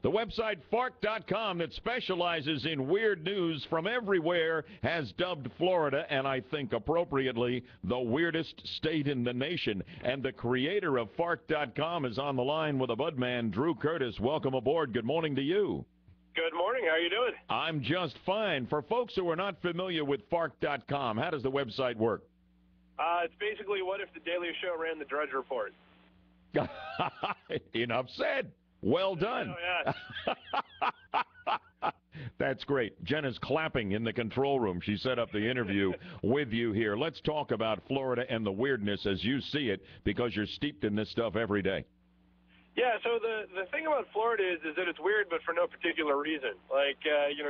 The website Fark.com that specializes in weird news from everywhere has dubbed Florida, and I think appropriately, the weirdest state in the nation. And the creator of Fark.com is on the line with a budman, Drew Curtis. Welcome aboard. Good morning to you. Good morning. How are you doing? I'm just fine. For folks who are not familiar with Fark.com, how does the website work? It's basically what if the Daily Show ran the Drudge Report. Enough said. Well done. Oh, yeah. That's great. Jenna's clapping in the control room. She set up the interview with you here. Let's talk about Florida and the weirdness as you see it, because you're steeped in this stuff every day. Yeah, so the thing about Florida is that it's weird, but for no particular reason. Like,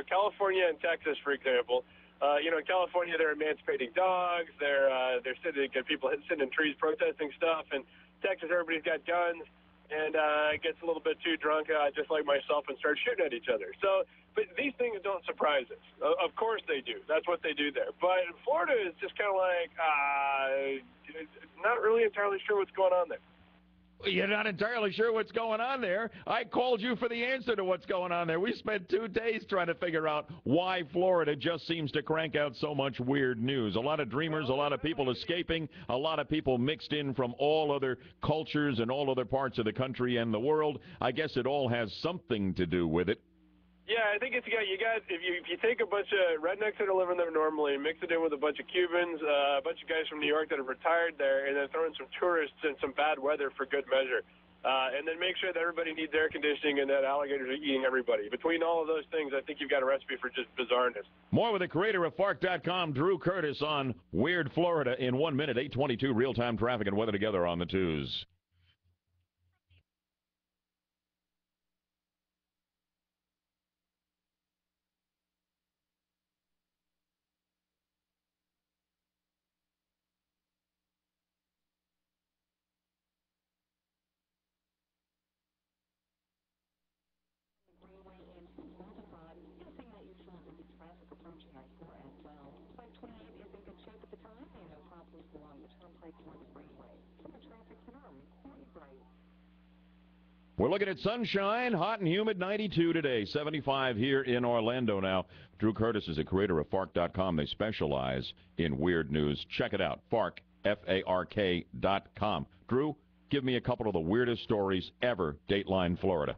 California and Texas, for example. In California, they're emancipating dogs. They're sitting, people sitting in trees protesting stuff. And Texas, everybody's got guns and gets a little bit too drunk, just like myself, and starts shooting at each other. So, but these things don't surprise us. Of course they do. That's what they do there. But Florida is just kind of like, not really entirely sure what's going on there. You're not entirely sure what's going on there. I called you for the answer to what's going on there. We spent 2 days trying to figure out why Florida just seems to crank out so much weird news. A lot of dreamers, a lot of people escaping, a lot of people mixed in from all other cultures and all other parts of the country and the world. I guess it all has something to do with it. Yeah, I think if you take a bunch of rednecks that are living there normally, mix it in with a bunch of Cubans, a bunch of guys from New York that have retired there, and then throw in some tourists and some bad weather for good measure, and then make sure that everybody needs air conditioning and that alligators are eating everybody. Between all of those things, I think you've got a recipe for just bizarreness. More with the creator of Fark.com, Drew Curtis, on Weird Florida in 1 minute, 8:22 real-time traffic and weather together on the twos. We're looking at sunshine, hot and humid, 92 today, 75 here in Orlando now. Drew Curtis is a creator of Fark.com. They specialize in weird news. Check it out, Fark, Fark.com. Drew, give me a couple of the weirdest stories ever, Dateline, Florida.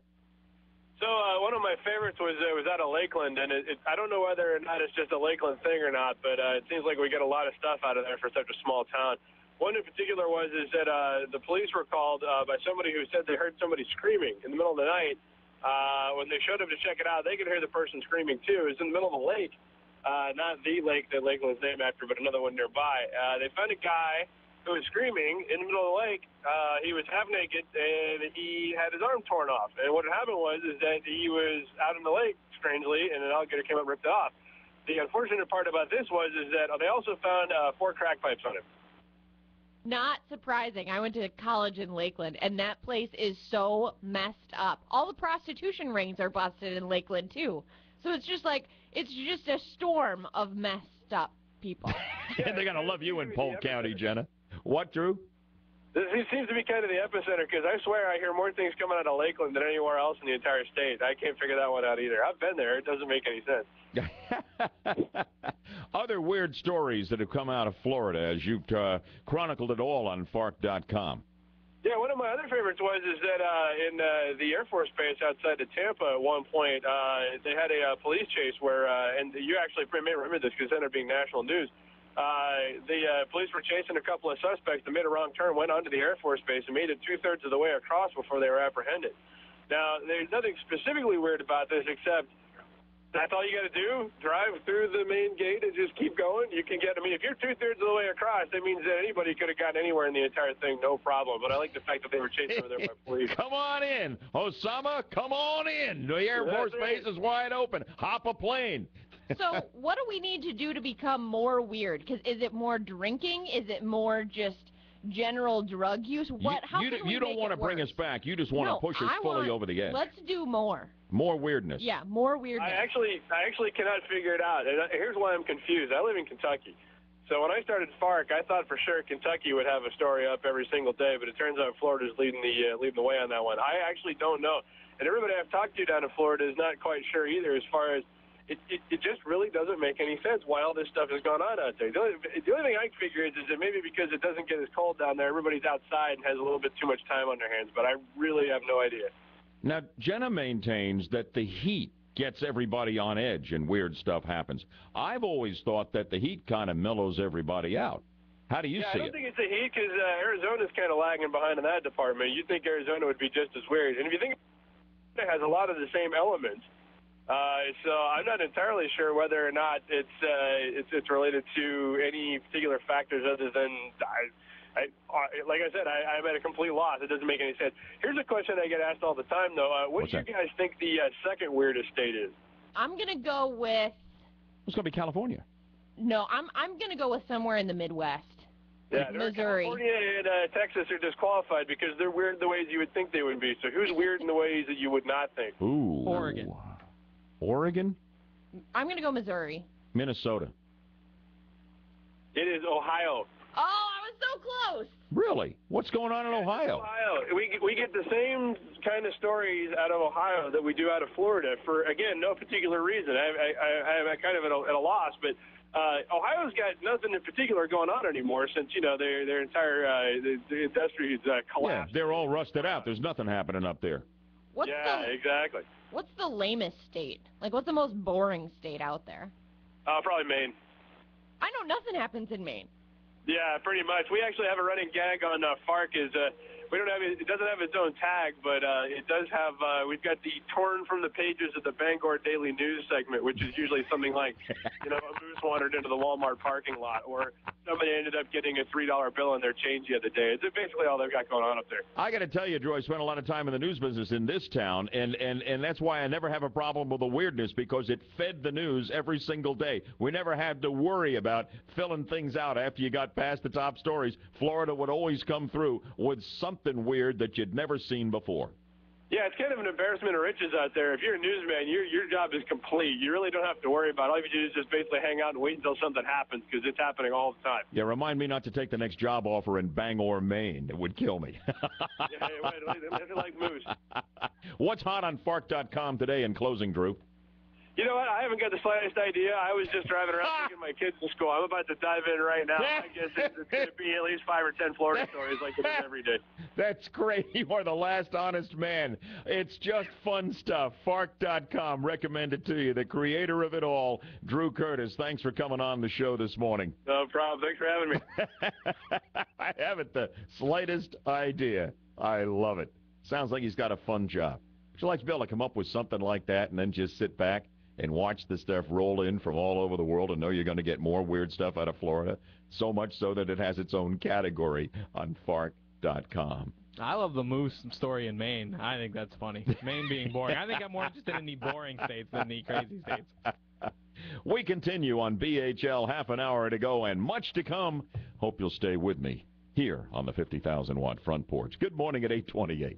So one of my favorites was out of Lakeland, and I don't know whether or not it's just a Lakeland thing or not, but it seems like we get a lot of stuff out of there for such a small town. One in particular was that the police were called by somebody who said they heard somebody screaming in the middle of the night. When they showed up to check it out, they could hear the person screaming too. It was in the middle of a lake, not the lake that Lakeland's named after, but another one nearby. They found a guy who was screaming in the middle of the lake. He was half naked, and he had his arm torn off. And what had happened was that he was out in the lake, strangely, and an alligator came up and ripped it off. The unfortunate part about this was that they also found 4 crack pipes on him. Not surprising. I went to college in Lakeland, and that place is so messed up. All the prostitution rings are busted in Lakeland, too. So it's just a storm of messed up people. They're going to love you in Polk County, Jenna. What, Drew? This seems to be kind of the epicenter, because I swear I hear more things coming out of Lakeland than anywhere else in the entire state. I can't figure that one out either. I've been there. It doesn't make any sense. Other weird stories that have come out of Florida, as you've chronicled it all on Fark.com. Yeah, one of my other favorites was that in the Air Force Base outside of Tampa at one point, they had a police chase where, and you actually may remember this because it ended up being national news, the police were chasing a couple of suspects that made a wrong turn, went onto the Air Force Base, and made it 2/3 of the way across before they were apprehended. Now, there's nothing specifically weird about this except that's all you got to do, drive through the main gate and just keep going. You can get, if you're 2/3 of the way across, that means that anybody could have gotten anywhere in the entire thing, no problem. But I like the fact that they were chased over there by police. Come on in. Osama, come on in. The Air Force Base is wide open. Hop a plane. So what do we need to do to become more weird? Because is it more drinking? Is it more just general drug use? You don't want to bring us back. You just want to push us fully over the edge. Let's do more. More weirdness. Yeah, more weirdness. I actually cannot figure it out. And here's why I'm confused. I live in Kentucky. So when I started FARC, I thought for sure Kentucky would have a story up every single day, but it turns out Florida's leading the way on that one. I actually don't know, and everybody I've talked to down in Florida is not quite sure either. As far as it just really doesn't make any sense why all this stuff has gone on out there. The only thing I can figure is that maybe because it doesn't get as cold down there, everybody's outside and has a little bit too much time on their hands. But I really have no idea. Now, Jenna maintains that the heat gets everybody on edge and weird stuff happens. I've always thought that the heat kind of mellows everybody out. How do you see it? I don't think it's the heat because Arizona's kind of lagging behind in that department. You'd think Arizona would be just as weird. And if you think it has a lot of the same elements, so I'm not entirely sure whether or not it's related to any particular factors other than like I said, I'm at a complete loss. It doesn't make any sense. Here's a question I get asked all the time, though. What do you guys think the second weirdest state is? I'm gonna go with. It's gonna be California. No, I'm gonna go with somewhere in the Midwest. Yeah, Missouri. California and Texas are disqualified because they're weird in the ways you would think they would be. So who's weird in the ways that you would not think? Ooh. Oregon? I'm going to go Missouri. Minnesota. It is Ohio. Oh, I was so close. Really? What's going on in Ohio? We get the same kind of stories out of Ohio that we do out of Florida for, again, no particular reason. I'm kind of at a loss, but Ohio's got nothing in particular going on anymore since, their entire the industry has collapsed. Yeah, they're all rusted out. There's nothing happening up there. Exactly. What's the lamest state? Like, what's the most boring state out there? Probably Maine. I know nothing happens in Maine. Yeah, pretty much. We actually have a running gag on FARC is we don't have it doesn't have its own tag, but it does have we've got the torn from the pages of the Bangor Daily News segment, which is usually something like a moose wandered into the Walmart parking lot, or somebody ended up getting a $3 bill on their change the other day. It's basically all they've got going on up there. I got to tell you, Drew, I spent a lot of time in the news business in this town, and that's why I never have a problem with the weirdness, because it fed the news every single day. We never had to worry about filling things out after you got past the top stories. Florida would always come through with something weird that you'd never seen before. Yeah, it's kind of an embarrassment of riches out there. If you're a newsman, your job is complete. You really don't have to worry about it. All you do is just basically hang out and wait until something happens, because it's happening all the time. Yeah, remind me not to take the next job offer in Bangor, Maine. It would kill me. Yeah, it like moose. What's hot on FARC.com today in closing, Drew? You know what? I haven't got the slightest idea. I was just driving around taking my kids to school. I'm about to dive in right now. I guess it's going to be at least 5 or 10 Florida stories like it is every day. That's great. You are the last honest man. It's just fun stuff. FARC.com. Recommend it to you. The creator of it all, Drew Curtis. Thanks for coming on the show this morning. No problem. Thanks for having me. I haven't the slightest idea. I love it. Sounds like he's got a fun job. Would you like to be able to come up with something like that and then just sit back and watch the stuff roll in from all over the world and know you're going to get more weird stuff out of Florida? So much so that it has its own category on FARC.com. I love the moose story in Maine. I think that's funny. Maine being boring. I think I'm more interested in the boring states than the crazy states. We continue on BHL. Half an hour to go and much to come. Hope you'll stay with me here on the 50,000-watt front porch. Good morning at 8:28.